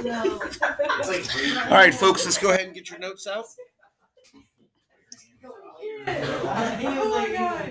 No. All right, folks, let's go ahead and get your notes out. Oh my God.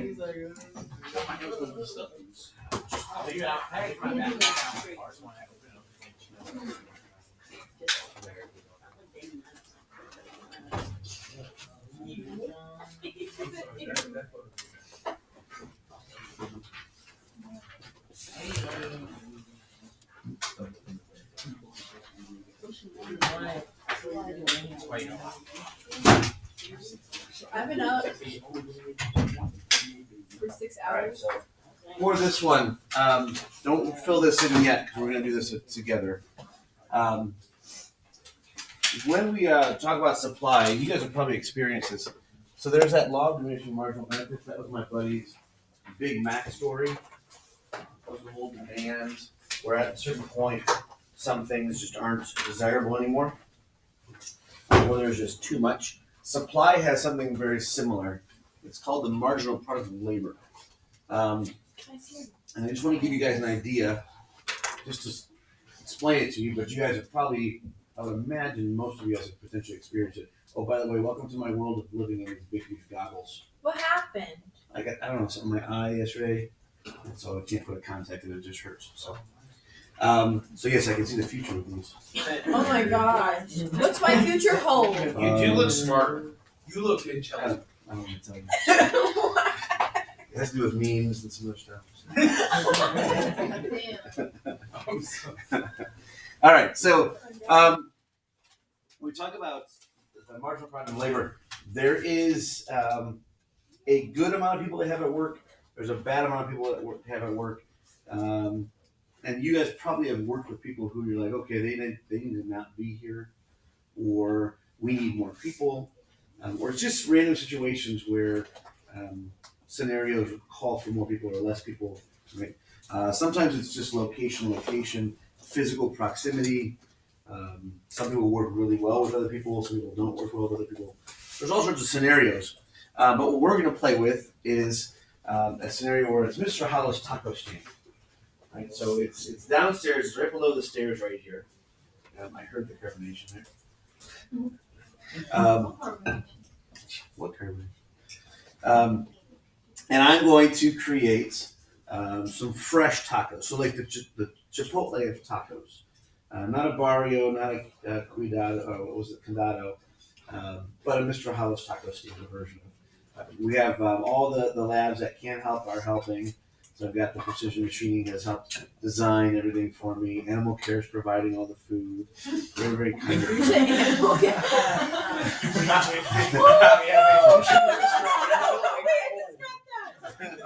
I've been up for 6 hours. For this one, don't fill this in yet because we're going to do this together. When we talk about supply, you guys have probably experienced this. So there's that law of diminishing marginal benefits. That was my buddy's Big Mac story. That was the whole demand where at a certain point, some things just aren't desirable anymore. Or there's just too much. Supply has something very similar. It's called the marginal product of labor. And I just want to give you guys an idea, just to explain it to you, but you guys have probably, I would imagine most of you guys have potentially experienced it. Oh, by the way, welcome to my world of living in these big, huge goggles. What happened? I don't know, something in my eye yesterday, and so I can't put a contact in it, it just hurts. So yes, I can see the future with these. Oh my gosh. What's my future hold? You do look smart. You look intelligent. I don't want to tell you. It has to do with memes and some other stuff. All right, so we talk about the marginal product of labor. There is a good amount of people that have at work. There's a bad amount of people that have at work. And you guys probably have worked with people who you're like, okay, they need to not be here, or we need more people, or it's just random situations where scenarios call for more people or less people, right? Sometimes it's just location, physical proximity. Some people work really well with other people, some people don't work well with other people. There's all sorts of scenarios. But what we're going to play with is a scenario where it's Mr. Hollow's taco stand. Right? So it's downstairs, it's right below the stairs right here. I heard the carbonation there. What carbonation? And I'm going to create some fresh tacos. So like the Chipotle of tacos. Not a barrio, not a cuidado, what was it, condado, but a Mr. Hollow's taco stand version of it. We have all the labs that can help are helping. So I've got the Precision Machining has helped design everything for me. Animal Care is providing all the food. Very, very kind of You say animal care?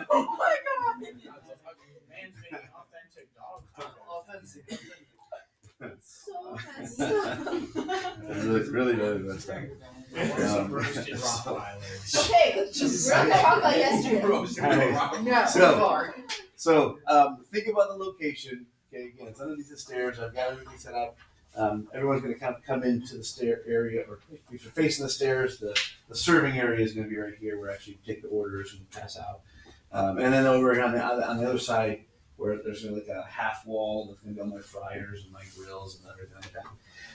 Oh my God. Man's making authentic dog tacos. So messed up. really messed up. Some roasted Rottweilers. Okay, we're not talking about yesterday. Roasted Alright. Rottweilers. So think about the location. Okay, again, it's underneath the stairs. I've got everything set up. Everyone's going to come into the stair area, or if you're facing the stairs, the serving area is going to be right here, where I actually take the orders and pass out. And then over on the other side, where there's like a half wall that's going to be all my fryers and my grills and everything like that.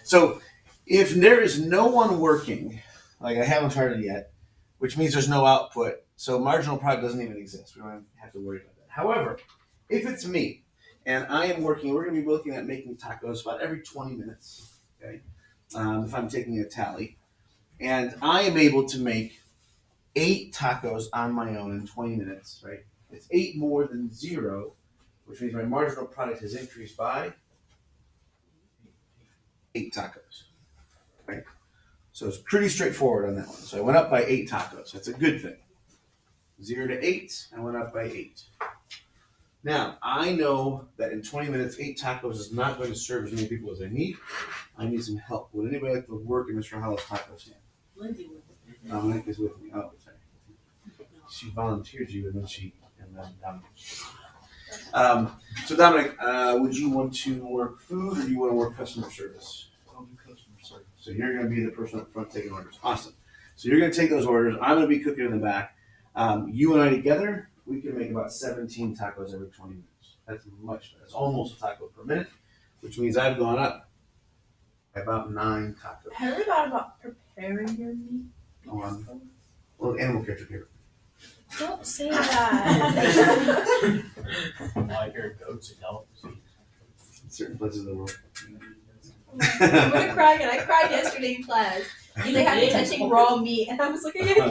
So if there is no one working, like I haven't started yet, which means there's no output, so marginal product doesn't even exist. We don't have to worry about that. However, if it's me and I am working, we're going to be looking at making tacos about every 20 minutes, okay? If I'm taking a tally. And I am able to make 8 tacos on my own in 20 minutes, right? It's 8 more than 0, which means my marginal product has increased by 8 tacos, right? So it's pretty straightforward on that one. So I went up by 8 tacos. That's a good thing. 0 to 8, I went up by 8. Now, I know that in 20 minutes, 8 tacos is not going to serve as many people as I need. I need some help. Would anybody like to work in Mr. Hollow's taco stand? Lindsay. Dominic is with me. Oh, sorry. She volunteered you, and then Dominic. So Dominic, would you want to work food, or do you want to work customer service? I'll do customer service. So you're going to be the person up front taking orders. Awesome. So you're going to take those orders. I'm going to be cooking in the back. You and I together, we can make about 17 tacos every 20 minutes. That's much better. It's almost a taco per minute, which means I've gone up about 9 tacos. Have you ever thought about preparing your meat? Well, animal care took care of it. Don't say that. I hear goats and dogs. In certain places of the world. I'm gonna cry again. I cried yesterday in class. Because they had me touching raw meat, and I was like, I can't.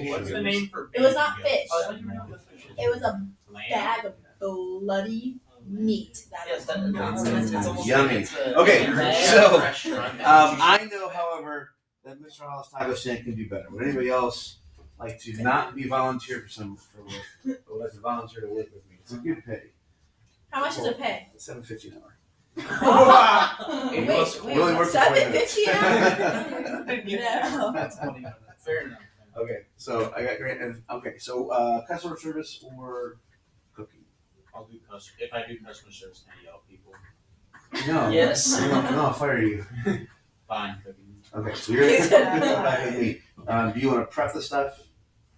What's the name for It was not fish. Oh, I don't even know what fish is. It was a Lamb? bag of bloody meat. That Yes, was it's almost Yummy. like it's a Okay, lamb so, restaurant. I know, however, that Mr. Hollis Taco Stand can do better. Would anybody else like to not be volunteer for work, but like to volunteer to work with me? It's a good pay. How much does it pay? $7.50 an hour. Wait, We only work for 20 minutes. $7.50 an hour? No. That's funny. Fair enough. Okay, so I got great. Okay, so customer service or cooking? I'll do customer. If I do customer service, can I yell at people? No. Yes. No, I'll fire you. Fine, cooking. Okay, so you're gonna come back with me. Do you want to prep the stuff,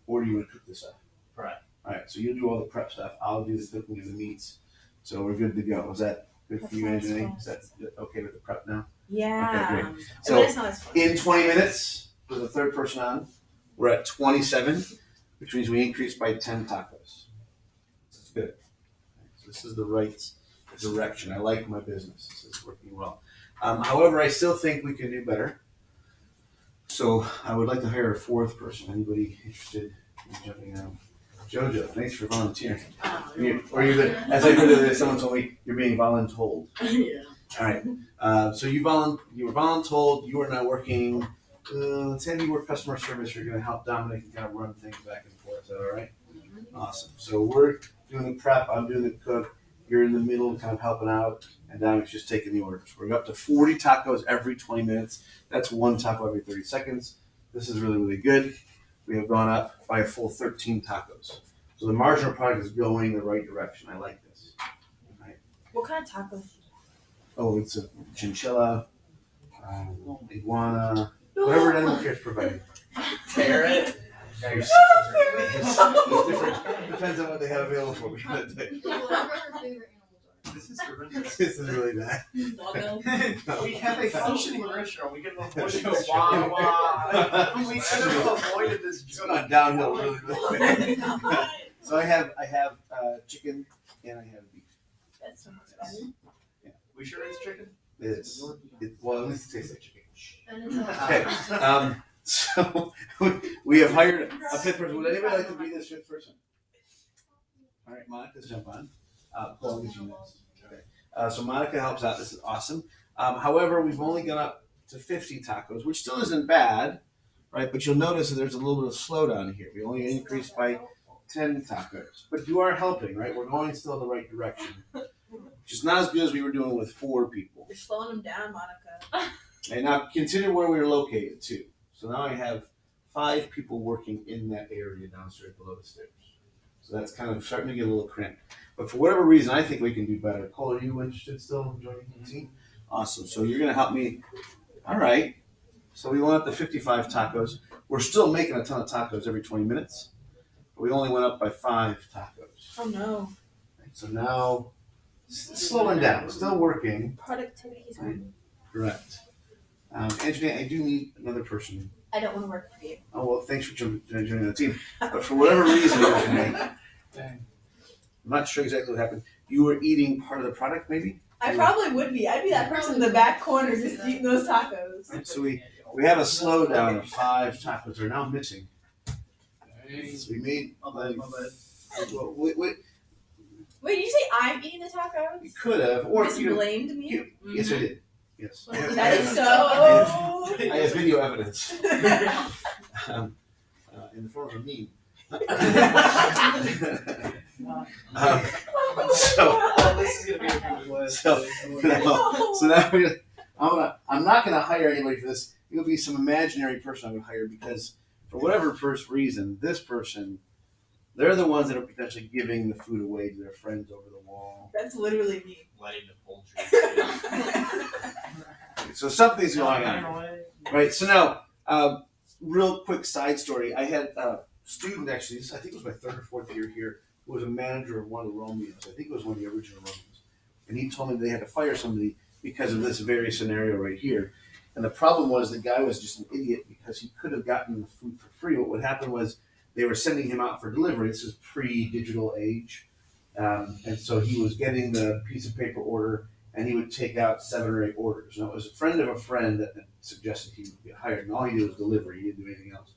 or do you want to cook the stuff? Prep. All right, so you do all the prep stuff. I'll do the cooking of the meats. So we're good to go. Is that good for you, That sounds Anthony? fun. Is that okay with the prep now? Yeah. Okay, great. But So it's not as fun. in 20 minutes, with a third person on, we're at 27, which means we increased by 10 tacos. This is good. So this is the right direction. I like my business. This is working well. However, I still think we can do better. So I would like to hire a 4th person. Anybody interested in jumping on? Jojo, thanks for volunteering. Or you, as I heard it, someone told me you're being voluntold. Yeah. All right. So you were voluntold. You are now working. Let's say you work customer service. You're going to help Dominic and kind of run things back and forth. Is that all right? Awesome. So we're doing the prep. I'm doing the cook. You're in the middle, kind of helping out, and Dominic's just taking the orders. We're up to 40 tacos every 20 minutes. That's 1 taco every 30 seconds. This is really, really good. We have gone up by a full 13 tacos. So the marginal product is going the right direction. I like this. All right. What kind of tacos? Oh, it's a chinchilla, iguana, whatever animal care is providing. Ferret. It's different. Depends on what they have available for me that day. This is horrendous. This is really bad. We have a functioning restaurant. We can avoid the wah wah. We could have avoided this It's joke. gone downhill really, really quick. So I have chicken and I have beef. That sounds better. We sure it's chicken? Well, at least it tastes like chicken. Okay. Okay. So we have hired a 5th person. Would anybody like to be this 5th person? All right, Monica's jump on. Paul, you next. Okay. So Monica helps out. This is awesome. However, we've only gone up to 50 tacos, which still isn't bad, right? But you'll notice that there's a little bit of slowdown here. We only increased by 10 tacos, but you are helping, right? We're going still in the right direction, which is not as good as we were doing with 4 people. You're slowing them down, Monica. And now consider where we are located too. So now I have 5 people working in that area downstairs below the stairs. So that's kind of starting to get a little cramped. But for whatever reason, I think we can do better. Cole, are you interested still in joining the team? Awesome. So you're going to help me. All right. So we went up to 55 tacos. We're still making a ton of tacos every 20 minutes. But we only went up by 5 tacos. Oh no. So now, slowing down. Still working. Productivity is hard. Correct. Anthony, I do need another person. I don't want to work for you. Oh, well, thanks for joining the team. But for whatever reason, Anthony, I'm not sure exactly what happened. You were eating part of the product, maybe? I probably would be. I'd be that person in the back corner just eating those tacos. So we have a slowdown of 5 tacos are now missing. So we made like, well, Wait, did you say I'm eating the tacos? we could have, or You just blamed me? yes, I did. Yes, That is so. I have video evidence in the form of a meme. Oh, this is gonna be a good one. So now I'm not gonna hire anybody for this. It'll be some imaginary person I would hire because for whatever first reason, this person, they're the ones that are potentially giving the food away to their friends over the wall. That's literally me. Letting the poultry. So something's going on. Right, so now, real quick side story. I had a student actually, I think it was my 3rd or 4th year here, who was a manager of one of the Romeos. I think it was one of the original Romeos. And he told me they had to fire somebody because of this very scenario right here. And the problem was the guy was just an idiot because he could have gotten the food for free. What would happen was they were sending him out for delivery. This is pre-digital age. And so he was getting the piece of paper order and he would take out 7 or 8 orders. Now, it was a friend of a friend that suggested he would get hired, and all he did was delivery. He didn't do anything else.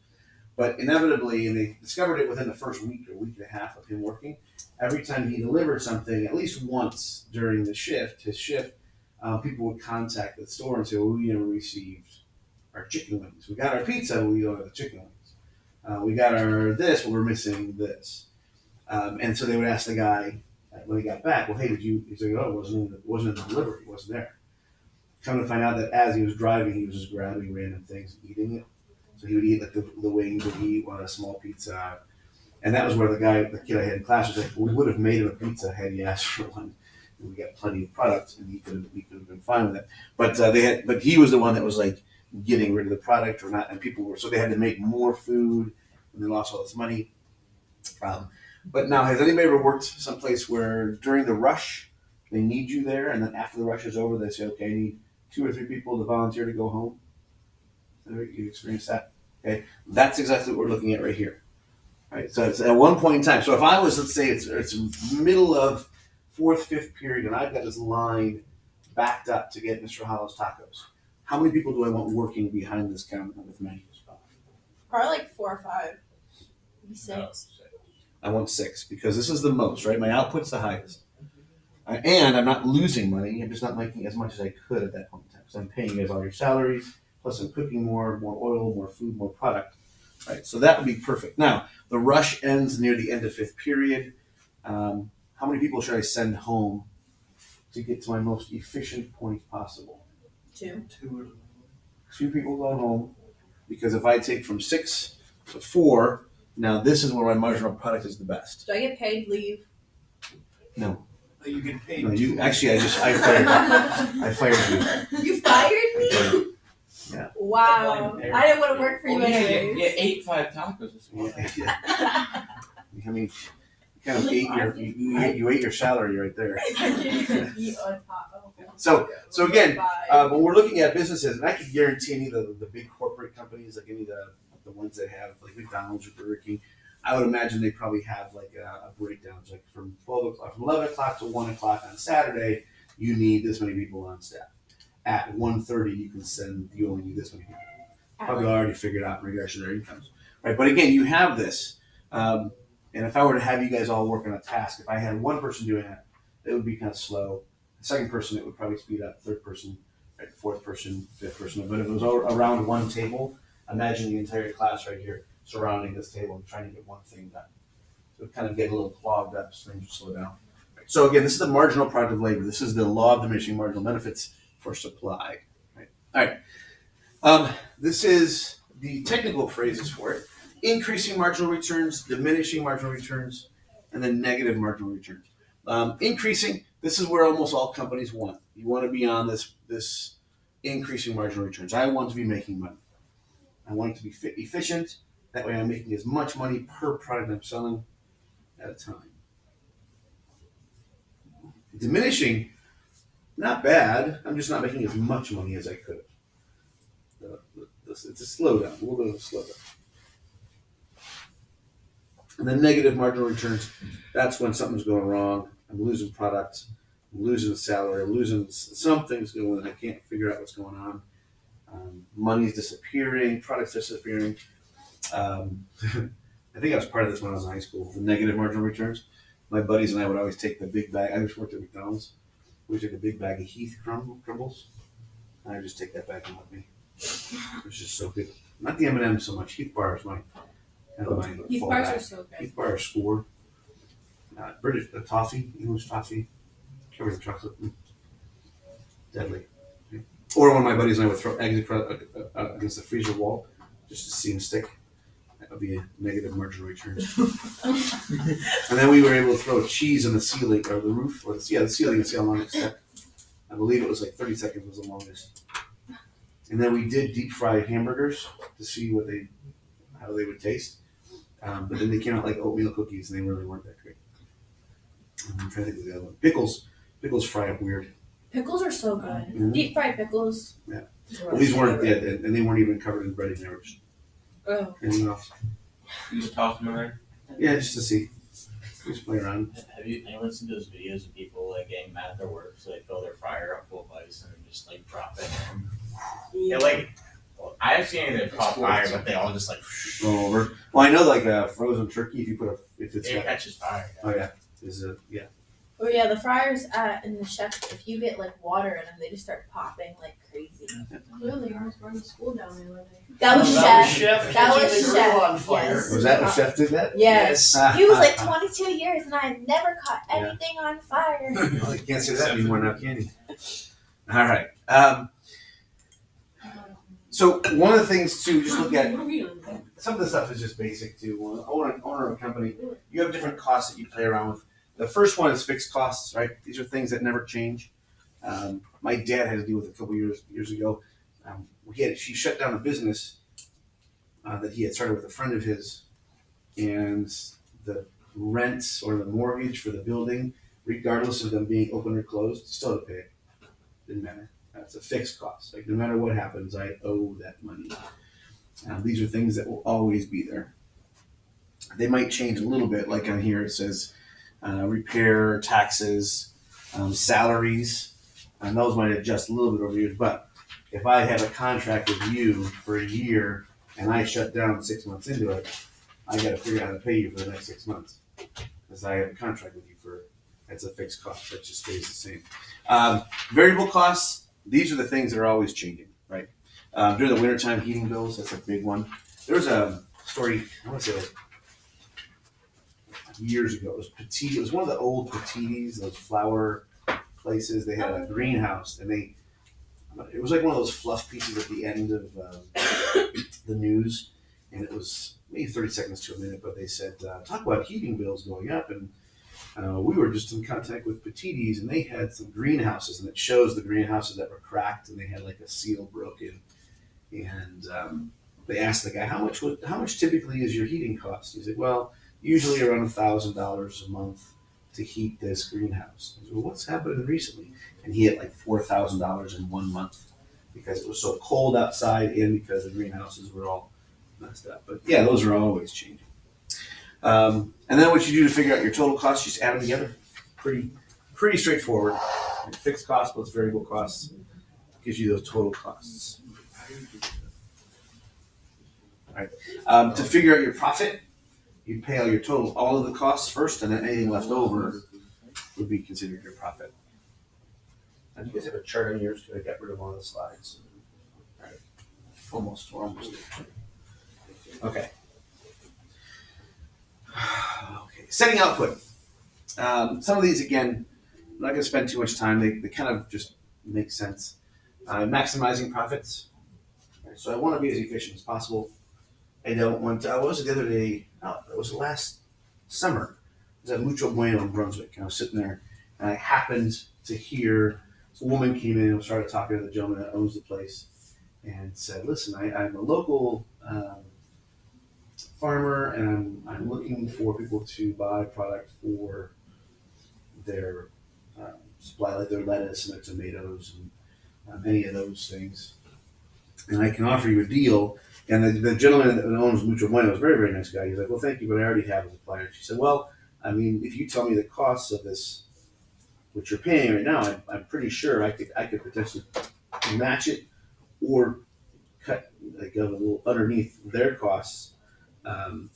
But inevitably, and they discovered it within the first week or week and a half of him working, every time he delivered something, at least once during the shift, people would contact the store and say, well, we never received our chicken wings. We got our pizza, but we don't have the chicken wings. We got our this, but we're missing this. And so they would ask the guy when he got back, well, hey, did you? He's like, oh, it wasn't in the delivery. It wasn't there. Come to find out that as he was driving, he was just grabbing random things and eating it. So he would eat like the wings, would eat one, a small pizza. And that was where the kid I had in class was like, we would have made him a pizza had he asked for one. And we got plenty of products and he could have been fine with it. But he was the one that was like getting rid of the product or not. And so they had to make more food and they lost all this money. But now, has anybody ever worked someplace where during the rush, they need you there, and then after the rush is over, they say, okay, I need 2 or 3 people to volunteer to go home? You experienced that? Okay, that's exactly what we're looking at right here. All right, so it's at one point in time. So if I was, let's say it's middle of 4th, 5th period, and I've got this line backed up to get Mr. Hollow's tacos, how many people do I want working behind this counter with menus? Probably like 4 or 5. Maybe 6. I want 6 because this is the most, right? My output's the highest. And I'm not losing money. I'm just not making as much as I could at that point in time. So I'm paying you guys all your salaries, plus I'm cooking more oil, more food, more product. Right? So that would be perfect. Now, the rush ends near the end of 5th period. How many people should I send home to get to my most efficient point possible? 2. 2 people go home because if I take from 6 to 4, now this is where my marginal product is the best. Do I get paid leave? No. You get paid. No, I fired you. You fired me? Yeah. Wow. I didn't want to work for you anyways. You ate 5 tacos this week. Yeah. I mean, you kind of you ate your salary right there. I can't even eat on top. So again, when we're looking at businesses, and I can guarantee any of the big corporate companies, like any of the ones that have like McDonald's or Burger King, I would imagine they probably have like a breakdown. It's like from 11 o'clock to 1 o'clock on Saturday, you need this many people on staff. At 1:30, you only need this many people. Probably already figured out in regards to their incomes, right? But again, you have this, and if I were to have you guys all work on a task, if I had one person doing it, it would be kind of slow. The second person, it would probably speed up. Third person, right? 4th person, 5th person. But if it was all around one table, imagine the entire class right here surrounding this table and trying to get one thing done. So it kind of get a little clogged up, so things will slow down. Right. So again, this is the marginal product of labor. This is the law of diminishing marginal benefits for supply. Right. All right. This is the technical phrases for it. Increasing marginal returns, diminishing marginal returns, and then negative marginal returns. Increasing, this is where almost all companies want. You want to be on this increasing marginal returns. I want to be making money. I want it to be efficient. That way I'm making as much money per product I'm selling at a time. Diminishing, not bad. I'm just not making as much money as I could. It's a slowdown, a little bit of a slowdown. And then negative marginal returns, that's when something's going wrong. I'm losing product, I'm losing salary, I'm losing something's going on. I can't figure out what's going on. Money's disappearing, product's disappearing. I think I was part of this when I was in high school, the negative marginal returns. My buddies and I would always take the big bag. I just worked at McDonald's. We took a big bag of Heath crumbles, and I just take that back home with me. It was just so good. Not the M&M so much. Heath bar is my Heath bars are so good. Heath bar is score. British toffee, English toffee, covered in chocolate. Deadly. Or when my buddies and I would throw eggs against the freezer wall just to see them stick. That would be a negative marginal return. And then we were able to throw cheese on the ceiling or the roof or the ceiling and see how long it stuck. I believe it was like 30 seconds was the longest. And then we did deep fry hamburgers to see how they would taste. But then they came out like oatmeal cookies and they really weren't that great. I'm trying to think of the other one. Pickles fry up weird. Pickles are so good. Mhm. Deep fried pickles. Yeah. Well, these weren't, and they weren't even covered in breading. They were just Oh. anything else. You just toss them in there. Yeah, just to see. Just play around. Have you anyone seen those videos of people like getting mad at their work, so they fill their fryer up full of ice and then just like drop it in? Yeah, like I have seen it caught fire, but they all just like Roll over. Well, I know like frozen turkey. If it's it got, catches fire. oh yeah, yeah. Oh yeah, the fryers in the chef. If you get like water in them, they just start popping like crazy. Clearly, I was going to school down there one day. That was That chef. was That catching was the grill chef. on fire. Yes. Was that the chef did that? Yes. Yes. He was like 22 years, and I had never caught Yeah. anything on fire. Well, you can't say that anymore now, can you? All right. So one of the things to just look at, some of the stuff is just basic too. Owner of a company, you have different costs that you play around with. The first one is fixed costs, right? These are things that never change. My dad had to deal with it a couple years ago. She shut down a business that he had started with a friend of his, and the rent or the mortgage for the building, regardless of them being open or closed, you still had to pay it. Didn't matter. That's a fixed cost. Like no matter what happens, I owe that money. These are things that will always be there. They might change a little bit. Like on here it says repair, taxes, salaries, and those might adjust a little bit over years. But if I have a contract with you for a year and I shut down 6 months into it, I got to figure out how to pay you for the next 6 months because I have a contract with you it's a fixed cost that just stays the same. Variable costs. These are the things that are always changing, right? During the wintertime, heating bills, that's a big one. There was a story, I want to say years ago. It was one of the old Petites, those flower places. They had a greenhouse, and it was like one of those fluff pieces at the end of the news, and it was maybe 30 seconds to a minute, but they said, talk about heating bills going up, and we were just in contact with Petites, and they had some greenhouses, and it shows the greenhouses that were cracked, and they had like a seal broken. And they asked the guy, how much typically is your heating cost? He said, well, usually around $1,000 a month to heat this greenhouse. I said, well, what's happened recently? And he had like $4,000 in 1 month because it was so cold outside and because the greenhouses were all messed up. But yeah, those are always changing. And then what you do to figure out your total costs, you just add them together. Pretty straightforward. Fixed costs plus variable costs gives you those total costs. All right. To figure out your profit, you pay all of the costs first, and then anything left over would be considered your profit. And you guys have a chart on yours? I got rid of one of the slides. All right. We're almost there. Okay. Okay, setting output. Some of these, again, I'm not going to spend too much time. They kind of just make sense. Maximizing profits. Right, so I want to be as efficient as possible. I don't want to. What was it the other day? It was last summer. It was at Mucho Bueno in Brunswick. And I was sitting there, and I happened to hear a woman came in and started talking to the gentleman that owns the place and said, listen, I'm a local farmer, and I'm looking for people to buy product for their supply, like their lettuce and their tomatoes and any of those things. And I can offer you a deal. And the gentleman that owns Mucho Bueno was a very, very nice guy. He's like, well, thank you, but I already have a supplier. She said, well, I mean, if you tell me the costs of this, what you're paying right now, I'm pretty sure I could potentially match it or cut like a little underneath their costs. And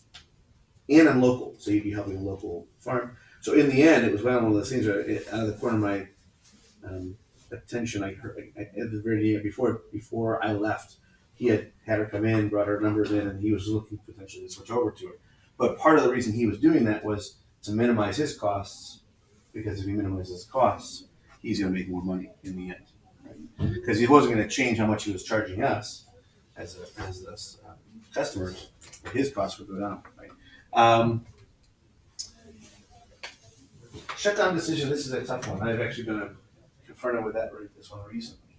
I'm local, so you'd be helping a local farm. So in the end, it was one of those things where out of the corner of my attention, I heard at the very beginning, before I left, he had her come in, brought her numbers in, and he was looking potentially to switch over to it. But part of the reason he was doing that was to minimize his costs, because if he minimizes his costs, he's going to make more money in the end. Right? Because he wasn't going to change how much he was charging us as customers, but his costs would go down. Right? Shutdown decision. This is a tough one. I've actually been confronted with this one recently.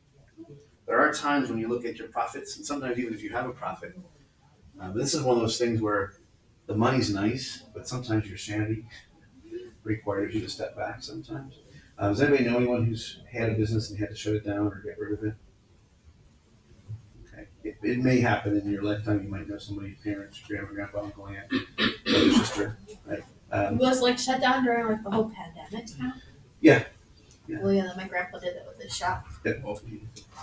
There are times when you look at your profits, and sometimes even if you have a profit, this is one of those things where the money's nice, but sometimes your sanity requires you to step back sometimes. Does anybody know anyone who's had a business and had to shut it down or get rid of it? Okay. It may happen in your lifetime. You might know somebody's parents, grandma, grandpa, uncle, aunt, brother, sister. Right? It was like shut down during like the whole pandemic now. Yeah. Yeah. Well, yeah, my grandpa did that with his shop. Did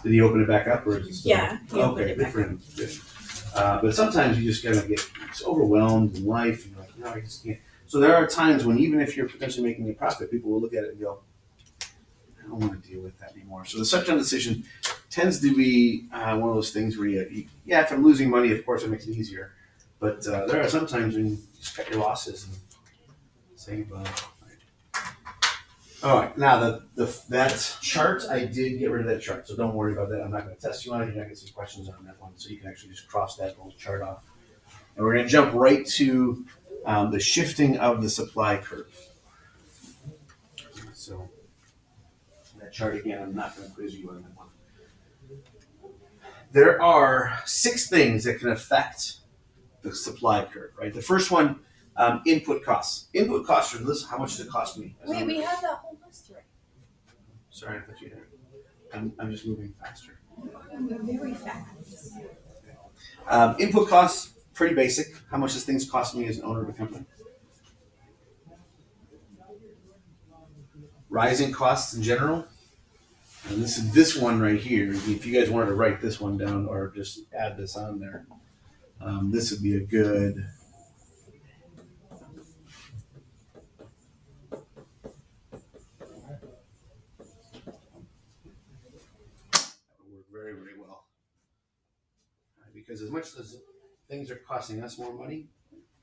he open it back up or is it still? Yeah, he opened Okay, it good back for him. Good. But sometimes you just gotta get overwhelmed in life and you're like, no, I just can't. So there are times when even if you're potentially making a profit, people will look at it and go, I don't want to deal with that anymore. So the shutdown decision tends to be one of those things where yeah, if I'm losing money, of course it makes it easier. But there are some times when you just cut your losses and say goodbye. All right, now that chart, I did get rid of that chart, so don't worry about that. I'm not going to test you on it. You're not going to get some questions on that one, so you can actually just cross that little chart off. And we're going to jump right to the shifting of the supply curve. So that chart again, I'm not going to quiz you on that one. There are 6 things that can affect the supply curve, right? The first one, input costs. Input costs are this. How much does it cost me? Wait, we have that whole list right. Sorry, I thought you had. I'm just moving faster. We're very fast. Input costs, pretty basic. How much does things cost me as an owner of a company? Rising costs in general. And this one right here. If you guys wanted to write this one down or just add this on there, this would be a good. Very, very well. Because as much as things are costing us more money,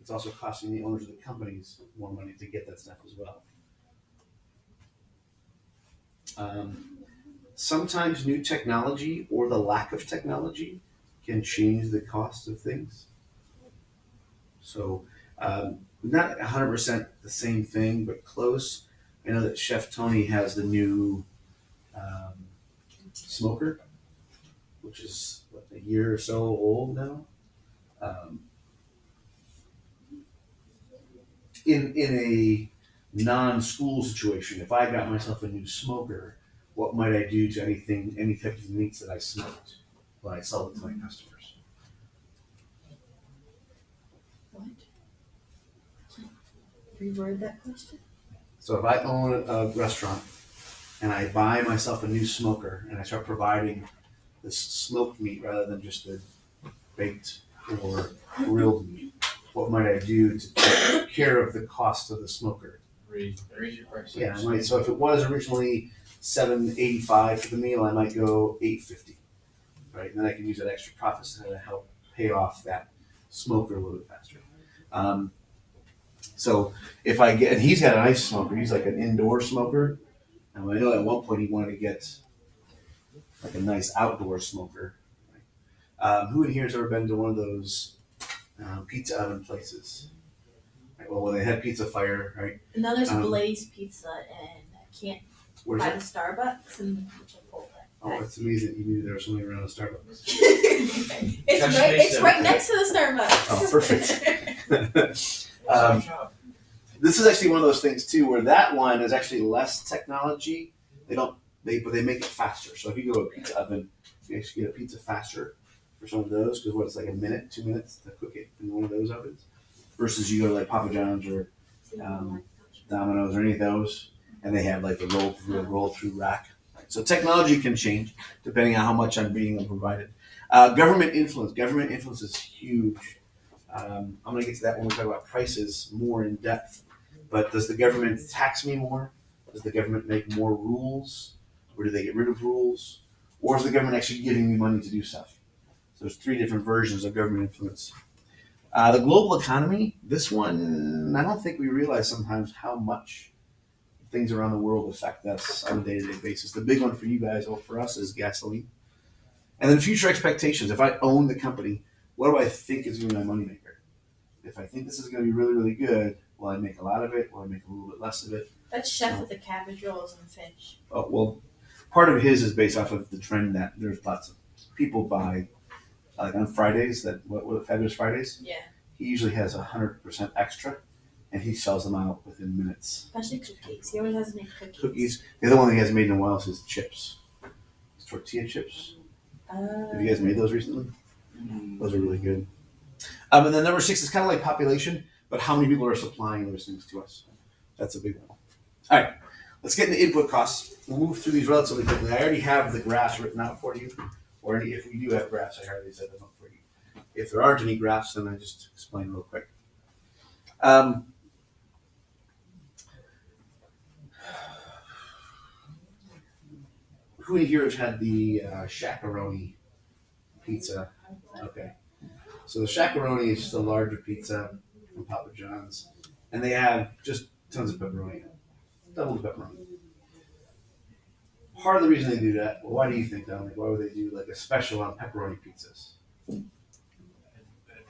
it's also costing the owners of the companies more money to get that stuff as well. Sometimes new technology or the lack of technology can change the cost of things. So not 100% the same thing, but close. I know that Chef Tony has the new smoker, which is a year or so old now. In a non-school situation, if I got myself a new smoker, what might I do to any type of meats that I smoked when I sell it to my customers? What? Reword that question. So if I own a restaurant and I buy myself a new smoker and I start providing this smoked meat rather than just the baked or grilled meat, what might I do to take care of the cost of the smoker? Raise your prices. Yeah, I might. So if it was originally $7.85 for the meal, I might go $8.50, right? And then I can use that extra profits to help pay off that smoker a little bit faster. So if I get, and he's got an ice smoker. He's like an indoor smoker. And I know at one point he wanted to get like a nice outdoor smoker. Right? Who in here has ever been to one of those pizza oven places? Right, well, when they had Pizza Fire, right? And then there's Blaze Pizza and Can't Where's by that? the Starbucks and Chipotle. Oh, it's amazing you knew there was something around a Starbucks. It's right next to the Starbucks. Oh, perfect. Shop. This is actually one of those things too, where that one is actually less technology. But they make it faster. So if you go to a pizza oven, you actually get a pizza faster for some of those because it's like a minute, 2 minutes to cook it in one of those ovens, versus you go to like Papa John's or Domino's or any of those, and they have like the roll through rack. So technology can change depending on how much I'm being provided. Government influence. Government influence is huge. I'm going to get to that when we talk about prices more in depth. But does the government tax me more? Does the government make more rules? Or do they get rid of rules? Or is the government actually giving me money to do stuff? So there's 3 different versions of government influence. The global economy, this one, I don't think we realize sometimes how much things around the world affect us on a day-to-day basis. The big one for you guys, or for us, is gasoline. And then future expectations. If I own the company, what do I think is going to be my moneymaker? If I think this is going to be really, really good, will I make a lot of it? Will I make a little bit less of it? That's Chef with the cabbage rolls and fish. Oh, well, part of his is based off of the trend that there's lots of people buy, like on Fridays, what Fabulous Fridays? Yeah. He usually has 100% extra, and he sells them out within minutes. Especially cookies. He always has to make cookies. Cookies. The other one that he hasn't made in a while is his chips. His tortilla chips. Have you guys made those recently? Those are really good. And then number 6 is kind of like population, but how many people are supplying those things to us? That's a big one. All right, let's get into input costs. We'll move through these relatively quickly. I already have the graphs written out for you, or if we do have graphs, I already set them up for you. If there aren't any graphs, then I just explain real quick. Who in here has had the Shaq-a-Roni pizza? Okay. So the Shaq-a-Roni is just a larger pizza from Papa John's, and they have just tons of pepperoni in it. Double the pepperoni. Part of the reason they do that, well, why do you think, Dominic? Why would they do like a special on pepperoni pizzas?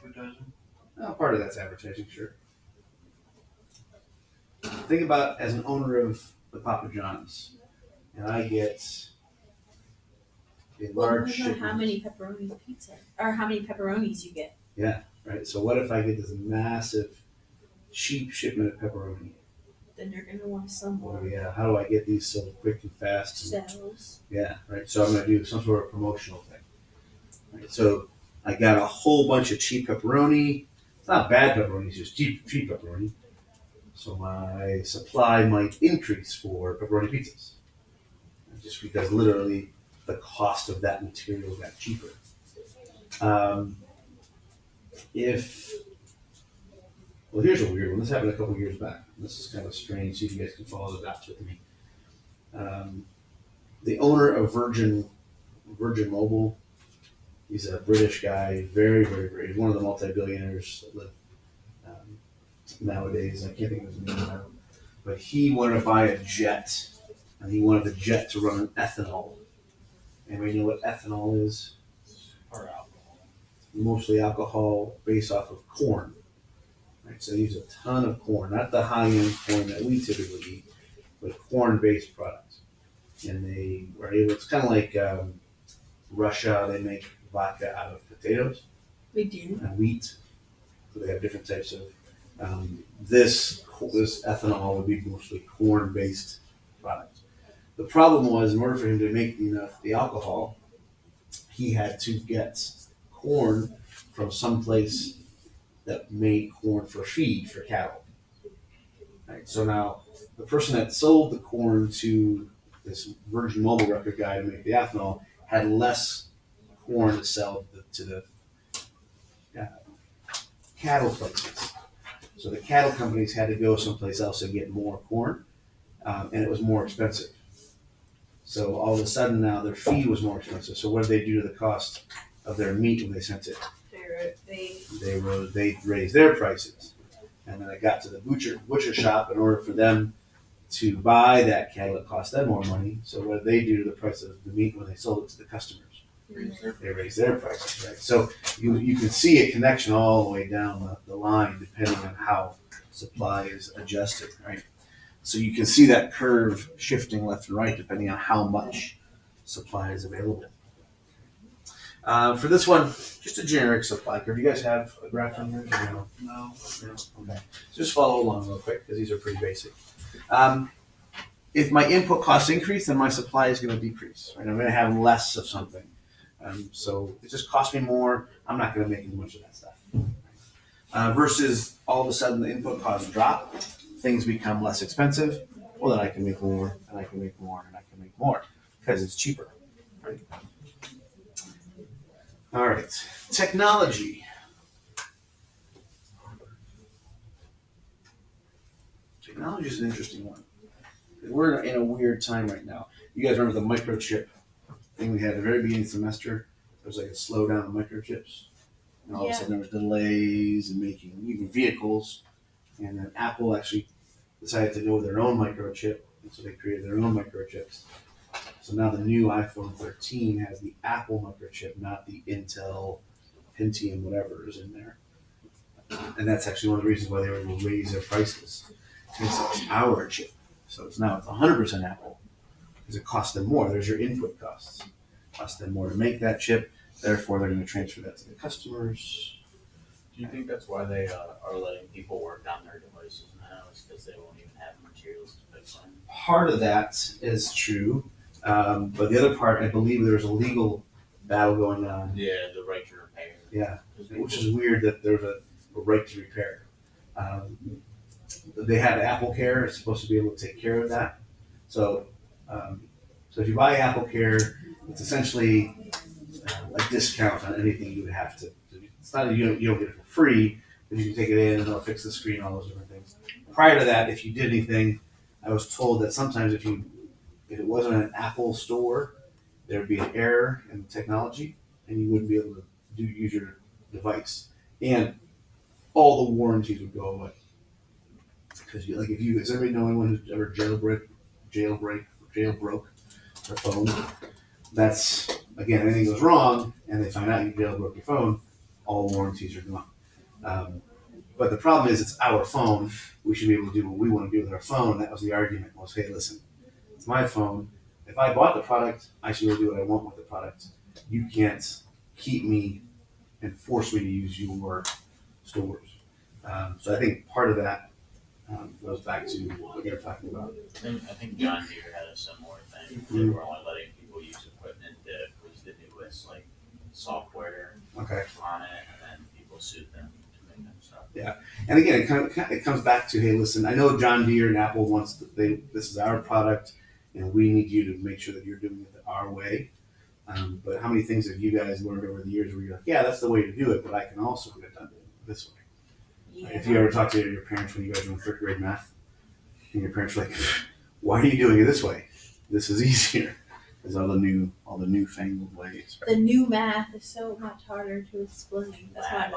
Advertising? Well, part of that's advertising, sure. Think about as an owner of the Papa John's, and I get a Well, large depends on shipment. how many pepperoni pizza or how many pepperonis you get. Right. So what if I get this massive, cheap shipment of pepperoni? Then you're gonna want some Well, more yeah. How do I get these so quick and fast? And, sales. yeah. Right. So I'm going to do some sort of promotional thing. Right. So I got a whole bunch of cheap pepperoni. It's not bad pepperoni. It's just cheap pepperoni. So my supply might increase for pepperoni pizzas, just because literally the cost of that material got cheaper. Here's a weird one. This happened a couple years back. This is kind of strange. See if you guys can follow the dots with me. The owner of Virgin Mobile, he's a British guy, very, very, very, he's one of the multi-billionaires that live nowadays. I can't think of his name now. But he wanted to buy a jet, and he wanted the jet to run on ethanol. Anybody know what ethanol is? Or alcohol. Mostly alcohol based off of corn. Right, so they use a ton of corn, not the high-end corn that we typically eat, but corn-based products. And they were able, it's kind of like Russia, they make vodka out of potatoes We do. and wheat. So they have different types of, this ethanol would be mostly corn-based products. The problem was, in order for him to make the alcohol, he had to get corn from someplace that made corn for feed for cattle. Right, so now the person that sold the corn to this Virgin Mobile record guy to make the ethanol had less corn to sell to the cattle places. So the cattle companies had to go someplace else to get more corn, and it was more expensive. So all of a sudden now their feed was more expensive. So what did they do to the cost of their meat when they sent it? They raised their prices, and then it got to the butcher shop. In order for them to buy that cattle, it cost them more money. So what did they do to the price of the meat when they sold it to the customers? They raised their prices, right? So you can see a connection all the way down the line, depending on how supply is adjusted, right? So you can see that curve shifting left and right depending on how much supply is available. For this one, just a generic supply curve. You guys have a graph on here? No. No? Okay. So just follow along real quick because these are pretty basic. If my input costs increase, then my supply is going to decrease. Right? I'm going to have less of something. So it just costs me more. I'm not going to make as much of that stuff. Versus all of a sudden the input costs drop, things become less expensive. Well, then I can make more, and I can make more, and I can make more because it's cheaper. Right? All right, technology. Technology is an interesting one. We're in a weird time right now. You guys remember the microchip thing we had at the very beginning of the semester? There was like a slowdown of microchips. And all of a sudden there was delays in making even vehicles. And then Apple actually decided to go with their own microchip. And so they created their own microchips. So now the new iPhone 13 has the Apple microchip, not the Intel Pentium, whatever is in there. And that's actually one of the reasons why they were able to raise their prices. It's our chip. So it's 100% Apple because it costs them more. There's your input costs. It costs them more to make that chip. Therefore, they're going to transfer that to the customers. Do you think that's why they are letting people work on their devices now? Is because they won't even have materials to fix them? Part of that is true, but the other part, I believe there's a legal battle going on. Yeah, the right to repair. Yeah, 'Cause which people- is weird that there's a right to repair. They have Apple Care, it's supposed to be able to take care of that. So, so if you buy Apple Care, it's essentially a discount on anything you would have to. It's not that you don't get it for free, but you can take it in and they'll fix the screen, all those different things. Prior to that, if you did anything, I was told that sometimes if it wasn't an Apple store, there would be an error in the technology, and you wouldn't be able to use your device, and all the warranties would go away. Because does everybody know anyone who's ever jailbroke their phone? That's, again, anything goes wrong and they find out you jailbroke your phone, all warranties are gone. But the problem is it's our phone. We should be able to do what we want to do with our phone. That was the argument was, hey, listen, it's my phone. If I bought the product, I should be able to do what I want with the product. You can't keep me and force me to use your stores. So I think part of that goes back to what you're talking about. I think John Deere had a similar thing. They were only letting people use equipment that was the newest like software Okay. on it, and then people sued them to make them stuff. And again, it comes back to, hey, listen, I know John Deere and Apple wants this is our product, and we need you to make sure that you're doing it our way. But how many things have you guys learned over the years where you're like, yeah, that's the way to do it, but I can also get it done this way. If you ever talk to your parents when you guys were in third grade math, and your parents were like, why are you doing it this way? This is easier. There's all the newfangled ways. The new math is so much harder to explain. That's why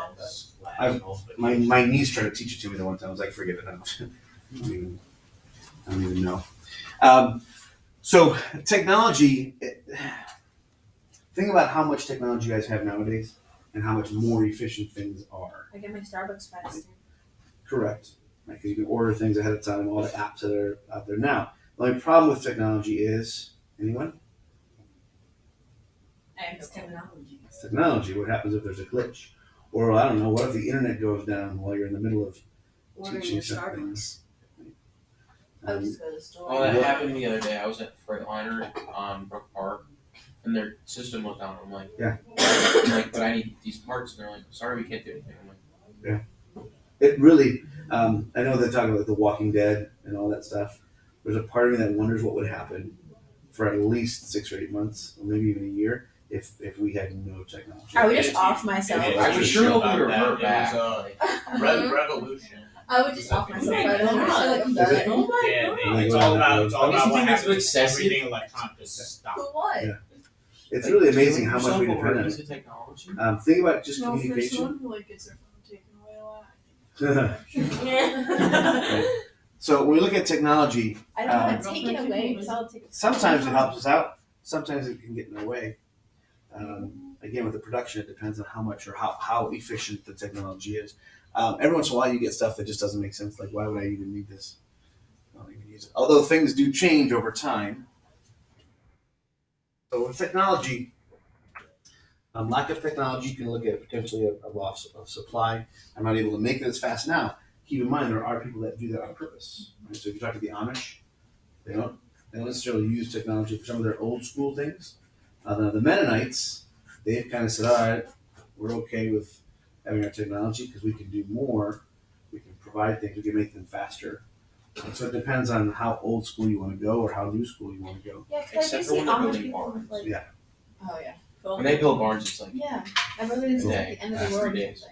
mom goes. My niece tried to teach it to me the one time. I was like, forget it. I don't even know. So technology, think about how much technology you guys have nowadays and how much more efficient things are. I get my Starbucks faster. Correct. Like you can order things ahead of time, all the apps that are out there now. The only problem with technology is, anyone? It's technology. It's technology. What happens if there's a glitch? Or I don't know, what if the internet goes down while you're in the middle of Ordering teaching your something? Starbucks. I would just go to the store. Oh, that happened the other day. I was at Freightliner on Brook Park, and their system was down. I'm like, Yeah. I'm like, but I need these parts. And they're like, sorry, we can't do anything. I'm like, It really, I know they're talking about The Walking Dead and all that stuff. There's a part of me that wonders what would happen for at least 6 or 8 months, or maybe even a year, if we had no technology. I would just off myself. I was sure it'll be revert It back. was revolution. I would just off myself. I don't know. I'm done. Oh my Yeah, god. it's all about Don't you what think that's happens if excessive? everything electronic just stops. For what? Yeah. It's really amazing how much we depend on use it. the technology. Think about just No, for communication. someone who like gets their phone taken away a lot. Yeah. So when we look at technology, I don't want to take it away because I'll take it. sometimes it helps us out. Sometimes it can get in our way. Again, with the production, it depends on how much or how efficient the technology is. Every once in a while, you get stuff that just doesn't make sense. Like, why would I even need this? I don't even use it. Although things do change over time. So with technology, lack of technology, you can look at potentially a loss of supply. I'm not able to make it as fast now. Keep in mind, there are people that do that on purpose. Right? So if you talk to the Amish, they don't necessarily use technology for some of their old school things. The Mennonites, they've kind of said, all right, we're okay with having our technology because we can do more. We can provide things. We can make them faster. And so it depends on how old school you want to go or how new school you want to go. Yeah, because I do Except for see when they're Amish building people barns. like. Yeah. Oh yeah. When they build barns, it's like Yeah, my brother thinks it's like the end of the world. 3 days.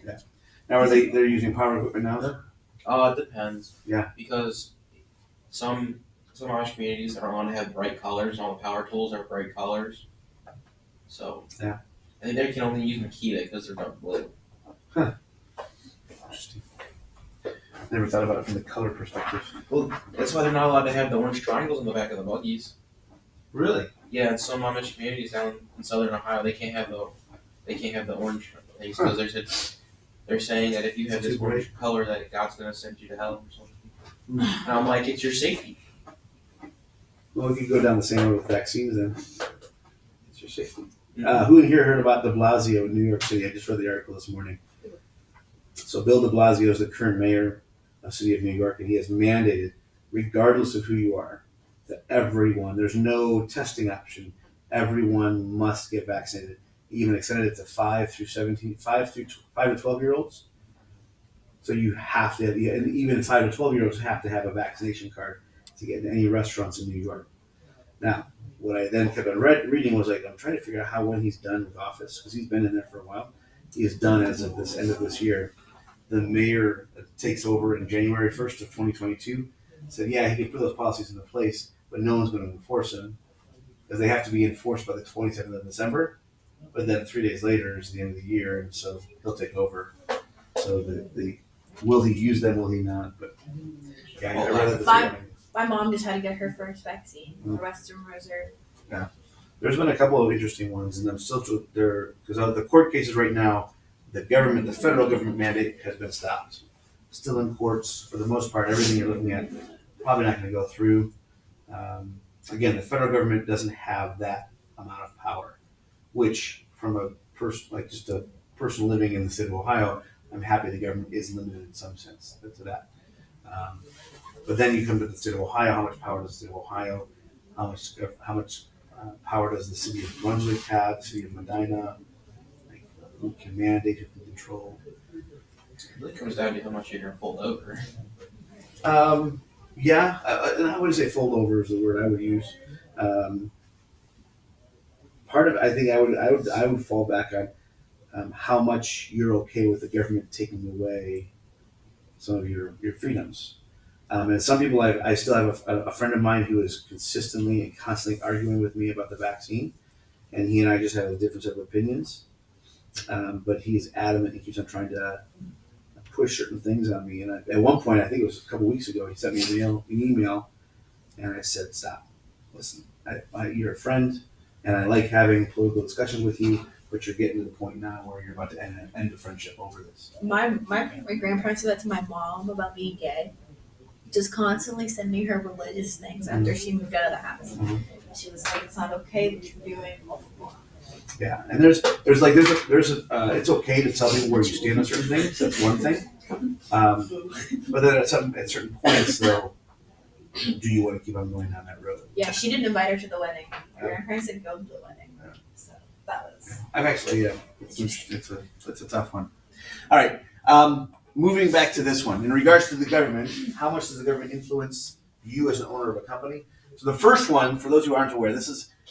Now, they're using power equipment now, though? It depends. Yeah. Because some Amish communities are on to have bright colors, and all the power tools are bright colors. So Yeah. I think they can only use Makita because they're dark blue. Interesting. Never thought about it from the color perspective. Well, that's why they're not allowed to have the orange triangles in the back of the buggies. Really? Yeah, in some Amish communities down in southern Ohio, they can't have the orange things because they're saying that if you have this orange color, that God's gonna send you to hell or something. And I'm like, it's your safety. Well, we could go down the same road with vaccines then. It's your safety. Who in here heard about de Blasio in New York City? I just read the article this morning. So Bill de Blasio is the current mayor of the city of New York, and he has mandated, regardless of who you are, that everyone, there's no testing option, everyone must get vaccinated. He even extended it to 5 to 12-year-olds. So you have to, and even 5 to 12-year-olds have to have a vaccination card to get into any restaurants in New York. Now, what I then kept on reading was like, I'm trying to figure out when he's done with office, because he's been in there for a while. He is done as of this end of this year. The mayor takes over in January 1st of 2022. Said, yeah, he can put those policies into place, but no one's going to enforce them because they have to be enforced by the 27th of December. But then 3 days later is the end of the year, and so he'll take over. So the will he use them? Will he not? But yeah, I read this morning. My mom just had to get her first vaccine. The Western Reserve. Yeah, there's been a couple of interesting ones, and I'm still there because the court cases right now, the federal government mandate has been stopped. Still in courts for the most part. Everything you're looking at probably not going to go through. Again, the federal government doesn't have that amount of power, which from a person living in the state of Ohio, I'm happy the government is limited in some sense to that. But then you come to the state of Ohio. How much power does the state of Ohio? How much power does the city of Brunswick have? City of Medina? Like, who can mandate? Who can control? It really comes down to how much you're gonna fold over. Yeah, and I wouldn't say fold over is the word I would use. Part of it, I think I would fall back on how much you're okay with the government taking away some of your freedoms. And some people, I still have a friend of mine who is consistently and constantly arguing with me about the vaccine, and he and I just have a difference of opinions. But he's adamant. He keeps on trying to push certain things on me. And at one point, I think it was a couple weeks ago, he sent me an email, and I said, "Stop. Listen, you're a friend, and I like having political discussions with you, but you're getting to the point now where you're about to end the friendship over this." My grandparents said that to my mom about being gay. Just constantly sending her religious things after she moved out of the house. Mhm. She was like, "It's not okay what you're doing." Blah, blah, blah. Yeah, and there's it's okay to tell people where you stand on certain things. That's one thing. But then at certain points, though, do you want to keep on going down that road? Yeah, she didn't invite her to the wedding. My grandparents said go to the wedding. Yeah. So that was. I've actually, it's a tough one. All right, moving back to this one. In regards to the government, how much does the government influence you as an owner of a company? So the first one, for those who aren't aware,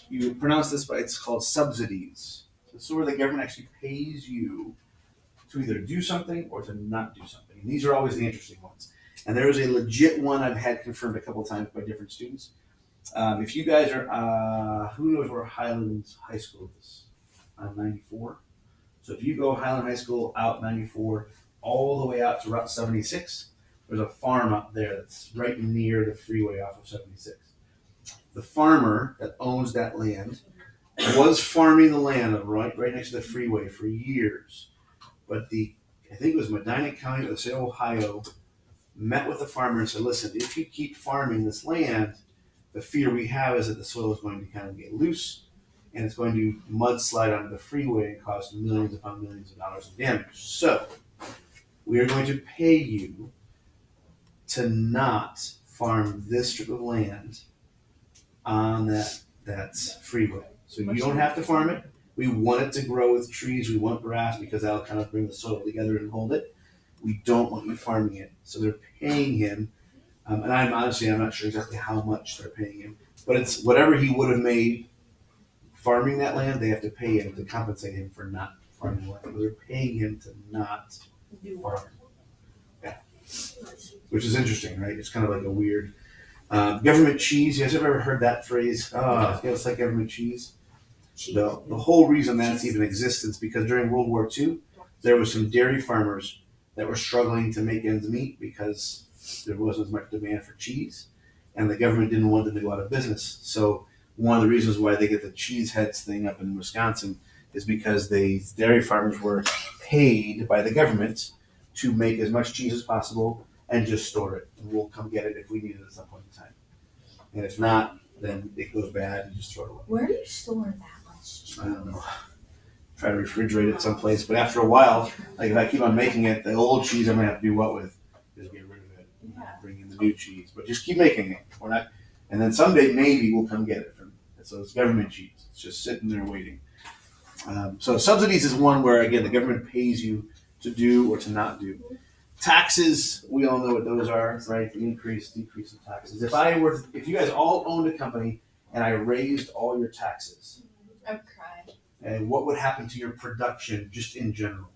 you pronounce this, but it's called subsidies. So this is where the government actually pays you to either do something or to not do something. And these are always the interesting ones. And there is a legit one I've had confirmed a couple of times by different students. If you guys are, who knows where Highlands High School is? On 94. So if you go Highland High School out 94, all the way out to Route 76, there's a farm out there that's right near the freeway off of 76. The farmer that owns that land was farming the land right next to the freeway for years. But I think it was Medina County or the state of Ohio met with the farmer and said, listen, if you keep farming this land, the fear we have is that the soil is going to kind of get loose and it's going to mudslide onto the freeway and cause millions upon millions of dollars of damage. So we are going to pay you to not farm this strip of land on that freeway. So you don't have to farm it. We want it to grow with trees. We want grass because that'll kind of bring the soil together and hold it. We don't want you farming it. So they're paying him. And I'm not sure exactly how much they're paying him, but it's whatever he would have made farming that land, they have to pay him to compensate him for not farming the land. But they're paying him to not farm. Yeah. Which is interesting, right? It's kind of like a weird government cheese. You guys ever heard that phrase? Oh, it's like government cheese. The whole reason that's even exists is because during World War II, there was some dairy farmers that were struggling to make ends meet because there wasn't as much demand for cheese, and the government didn't want them to go out of business. So one of the reasons why they get the cheese heads thing up in Wisconsin is because the dairy farmers were paid by the government to make as much cheese as possible and just store it. And we'll come get it if we need it at some point in time. And if not, then it goes bad and just throw it away. Where do you store that much cheese? I don't know. I'm try to refrigerate it someplace. But after a while, like if I keep on making it, the old cheese I'm gonna have to do what with? Just get rid of it. Yeah. Bring in the new cheese. But just keep making it. We're not, and then someday maybe we'll come get it from. So it's government cheese. It's just sitting there waiting. So subsidies is one where again the government pays you to do or to not do. Taxes, we all know what those are, right? The increase, decrease of taxes. If you guys all owned a company and I raised all your taxes, I would cry. and what would happen to your production just in general?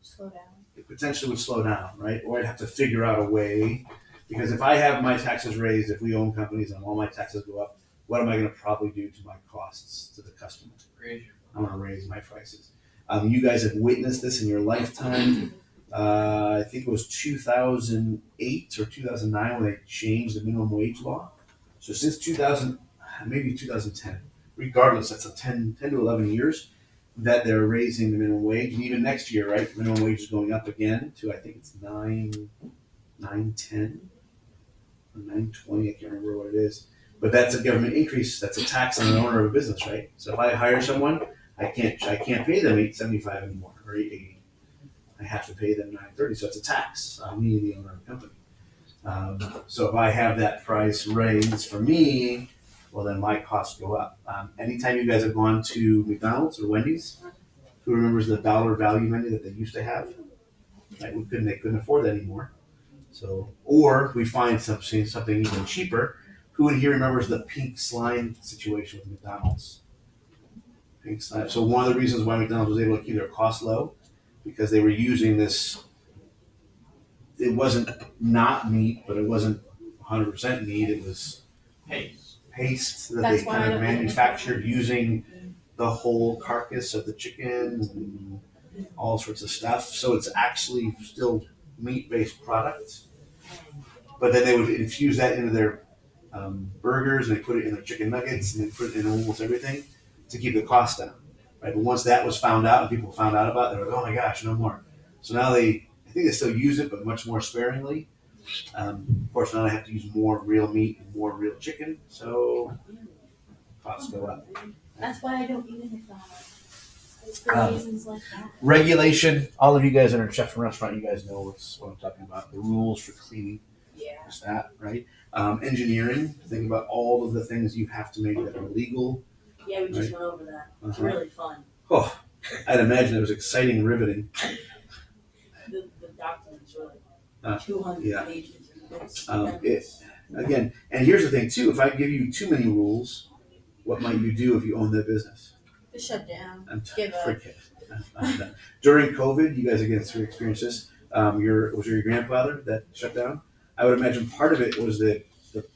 Slow down. It potentially would slow down, right? Or I'd have to figure out a way, because if I have my taxes raised, if we own companies and all my taxes go up, what am I going to probably do to my costs to the customer? I'm going to raise my prices. You guys have witnessed this in your lifetime. I think it was 2008 or 2009 when they changed the minimum wage law. So since 2000, maybe 2010, regardless, that's a 10 to 11 years that they're raising the minimum wage. And even next year, right, minimum wage is going up again to, I think it's 9.10 or 9.20. I can't remember what it is. But that's a government increase. That's a tax on the owner of a business, right? So if I hire someone, I can't pay them $8.75 anymore or $8.80. I have to pay them $9.30. So it's a tax on me, the owner of the company. So if I have that price raised for me, well then my costs go up. Anytime you guys have gone to McDonald's or Wendy's, who remembers the dollar value menu that they used to have? Right? They couldn't afford that anymore. So, or we find something even cheaper. Who in here remembers the pink slime situation with McDonald's? Pink slime. So one of the reasons why McDonald's was able to keep their costs low, because they were using this, it wasn't not meat, but it wasn't 100% meat. It was paste that That's they why kind I of don't manufactured using the whole carcass of the chicken and all sorts of stuff. So it's actually still meat-based products. But then they would infuse that into their burgers, and they put it in their chicken nuggets, and they put it in almost everything to keep the cost down. Right? But once that was found out and people found out about it, they were like, oh my gosh, no more. So now I think they still use it, but much more sparingly. Of course, now they have to use more real meat and more real chicken, so costs go up. That's why I don't eat in McDonald's. It's for reasons like that. Regulation, all of you guys that are chefs in a restaurant, you guys know what I'm talking about. The rules for cleaning, Yeah. just that, right? Engineering, think about all of the things you have to make that are legal. Yeah, we just went over that. It's really fun. Oh, I'd imagine it was exciting and riveting. The document's really Uh, 200 yeah. pages. It's Again, and here's the thing too, if I give you too many rules, what might you do if you own that business? Just shut down. Give up. During COVID, you guys again experienced this. Was your grandfather that shut down? I would imagine part of it was the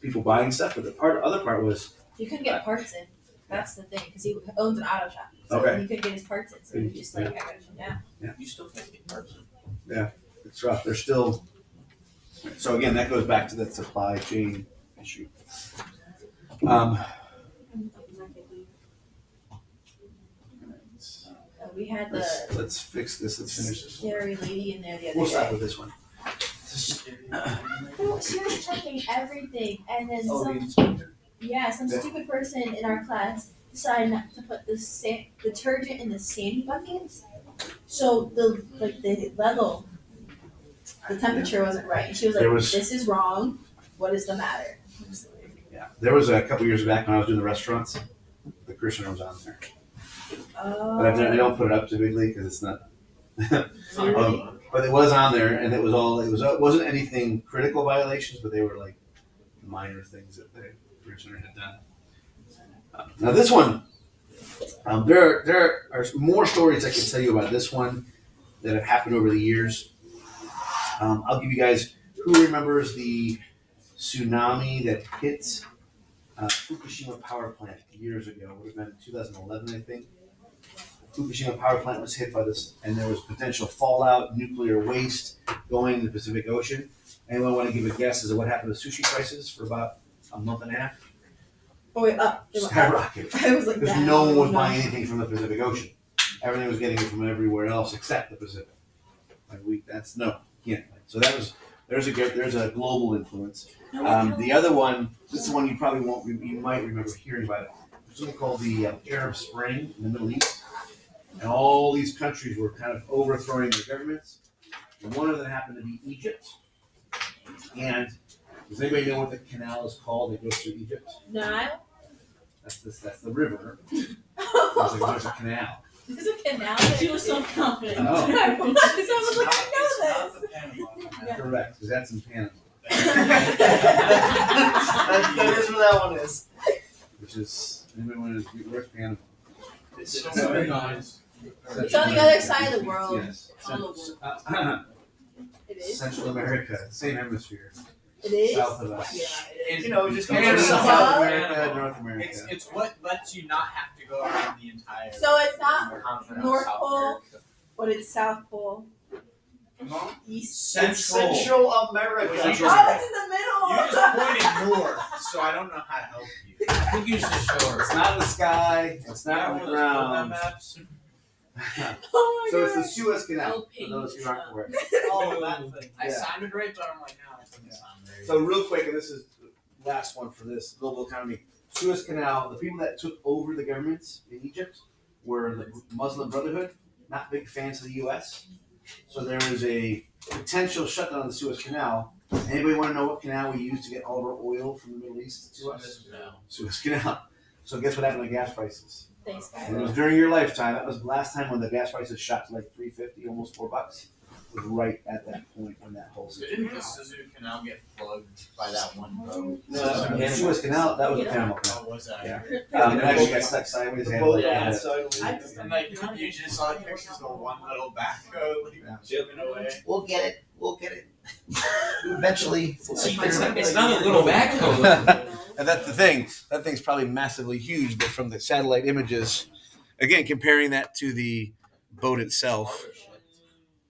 people buying stuff, but the other part was You couldn't get parts in. That's the thing, because he owns an auto shop. So Okay. he couldn't get his parts in, so he was just like, I gotta shut down. You still can't get parts. it's rough. They're still. So again, that goes back to that supply chain issue. We had Let's fix this. Let's finish this. scary lady in there the other We'll day. start with this one. Well, she was checking everything, and then Oh, the some inspector. some Yeah. stupid person in our class decided not to put the detergent in the sandy buckets. So the level, the temperature wasn't right. And she was like, "This is wrong. What is the matter?" Yeah, there was a couple years back when I was doing the restaurants. The Christian was on there, Oh. but I don't put it up too bigly because it's not. Really? But it was on there, and it wasn't anything critical violations, but they were like minor things that the Christian had done. Now this one, there are more stories I can tell you about this one that have happened over the years. I'll give you guys, who remembers the tsunami that hit Fukushima power plant years ago? It would have been 2011, I think. Fukushima power plant was hit by this, and there was potential fallout, nuclear waste going in the Pacific Ocean. Anyone want to give a guess as to what happened to sushi prices for about a month and a half? Oh wait, up. They were up. Skyrocketed. I was like, Because no one was buying anything from the Pacific Ocean. Everything was getting it from everywhere else except the Pacific. So there's a global influence. The other one, this is one you probably you might remember hearing about it. It's something called the Arab Spring in the Middle East. and all these countries were kind of overthrowing their governments. And one of them happened to be Egypt. And does anybody know what the canal is called that goes through Egypt? Nile? That's the river. There's a canal. There's a canal. She was so confident. Oh. I was like, I know this. Correct, because that's in Panama, That is where that one is. which is anybody want to where's Panama? It's so Very nice. nice. It's on the other side of the world. Yes. All over. It is. Central America, same hemisphere, It is. south of us. Yeah, it is. You know, just It's compare South South America, North America. It's what lets you not have to go around the entire. So it's not continent of North South Pole. America. But it's South Pole. East. Central America. Which is Oh, just- it's in the middle. You just pointed north, so I don't know how to help you. I think you should show her. It's not in the sky. It's not on the ground. maps. Oh my So it's the god. Suez Canal. Little For those who aren't aware. Oh, that thing. I Yeah. sounded right, but I'm like, no, that doesn't sound very. So real quick, and this is the last one for this global economy. Suez Canal. The people that took over the governments in Egypt were the Muslim Brotherhood. Not big fans of the U.S. So there was a potential shutdown of the Suez Canal. Anybody want to know what canal we use to get all of our oil from the Middle East to us? Suez Canal. So guess what happened to gas prices? Thanks, guys. And it was during your lifetime. That was the last time when the gas prices shot to like $3.50, almost $4. It was right at that point when that whole situation. Didn't the Suez Canal get plugged by that one boat? No, that's The Panama. Suez Canal, that was the Panama Canal. Oh, was that? Yeah. It actually got stuck sideways. The and boat Yeah. on that side. And like you just saw the pictures of one little backhoe like Yeah. chipping away. We'll get it. We'll get it. Eventually. It's not a little backhoe. And that's the thing. That thing's probably massively huge, but from the satellite images, again, comparing that to the boat itself,